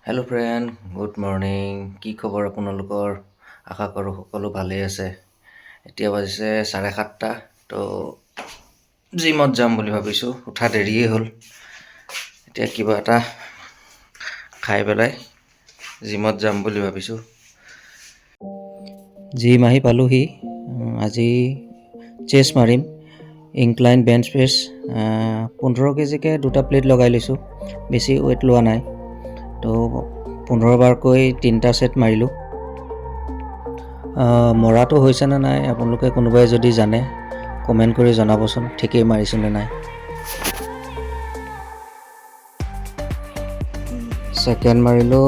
Hello' friend, good morning. কি খবৰ আপোনালোকৰ? আশা কৰোঁ সকলো ভালেই আছে। এতিয়া বাজিছে 7:30। তো জিমত যাম বুলি ভাবিছোঁ। উঠা দেৰিয়ে হ'ল। এতিয়া কিবা এটা খাই পেলাই জিমত যাম বুলি ভাবিছোঁ। জিম আহি পালোহি। আজি চেষ্ট মাৰিম, ইনক্লাইন বেঞ্চ প্ৰেছ 15 কেজিকৈ 2টা প্লেট লগাই লৈছোঁ। বেছি ৱেইট লোৱা নাই। তো 15 বাৰকৈ 3টা ছেট মাৰিলোঁ। মৰাটো হৈছেনে নাই আপোনালোকে কোনোবাই যদি জানে কমেণ্ট কৰি জনাবচোন, ঠিকেই মাৰিছোঁনে নাই। ছেকেণ্ড মাৰিলোঁ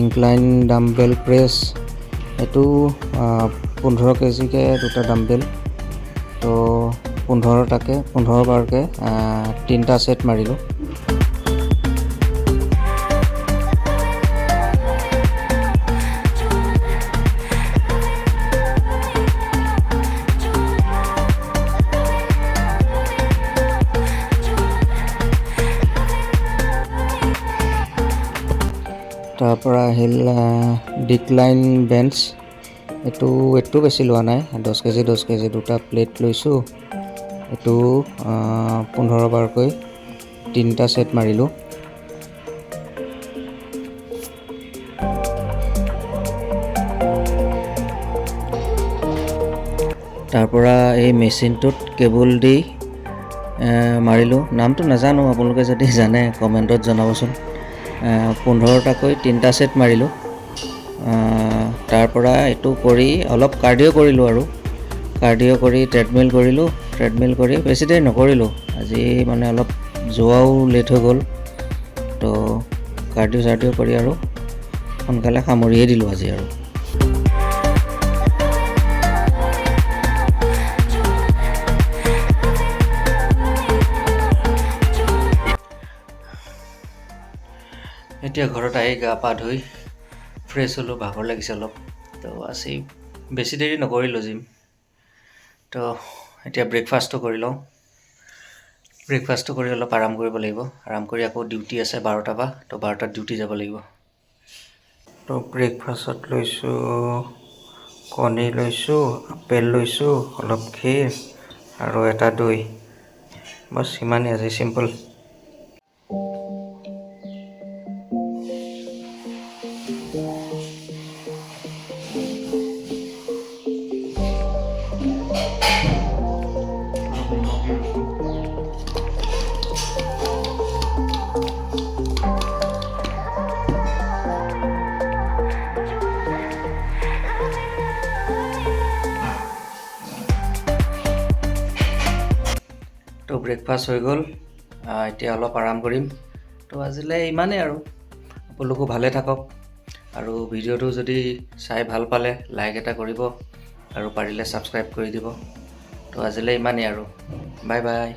ইনক্লাইন ডাম্বেল প্ৰেছ। এইটো 15 কেজিকৈ 2টা ডাম্বেল। তো 15 বাৰকৈ 3টা ছেট মাৰিলোঁ। তাৰপৰা আহিল ডিক্লাইন বেঞ্চ। এইটো ৱেইটটো বেছি লোৱা নাই, 10 কেজি 2টা প্লেট লৈছোঁ। এইটো 15 বাৰকৈ 3টা ছেট মাৰিলোঁ। তাৰপৰা এই মেচিনটোত কেবল দি মাৰিলোঁ। নামটো নাজানো, আপোনালোকে যদি জানে কমেণ্টত জনাবচোন। 15টাকৈ 3টা ছেট মাৰিলোঁ। তাৰপৰা এইটো কৰি অলপ কাৰ্ডিঅ' কৰিলোঁ আৰু কাৰ্ডিঅ' কৰি ট্ৰেডমিল কৰি বেছি দেৰি নকৰিলোঁ। আজি মানে অলপ যোৱাও লেট হৈ গ'ল। তো কাৰ্ডিঅ' কৰি আৰু সোনকালে সামৰিয়ে দিলোঁ আজি আৰু। এতিয়া ঘৰত আহি গা পা ধুই ফ্ৰেছ হ'লোঁ, ভাগৰ লাগিছে অলপ। তো আজি বেছি দেৰি নকৰিলোঁ জিম। তো এতিয়া ব্ৰেকফাষ্টটো কৰি লওঁ। ব্ৰেকফাষ্টটো কৰি অলপ আৰাম কৰিব লাগিব। আৰাম কৰি আকৌ ডিউটি আছে 12টাৰ পৰা। তো 12টাত ডিউটি যাব লাগিব। তো ব্ৰেকফাষ্টত লৈছোঁ কণী লৈছোঁ, আপেল লৈছোঁ, অলপ ক্ষীৰ আৰু এটা দৈ। বছ সিমানেই আজি, চিম্পল। তো ব্ৰেকফাষ্ট হৈ গ'ল। এতিয়া অলপ আৰাম কৰিম। তো আজিলৈ ইমানেই আৰু। আপোনালোকো ভালে থাকক। আৰু ভিডিঅ'টো যদি চাই ভাল পালে লাইক এটা কৰিব আৰু পাৰিলে ছাবস্ক্ৰাইব কৰি দিব। তো আজিলৈ ইমানেই আৰু। Bye bye.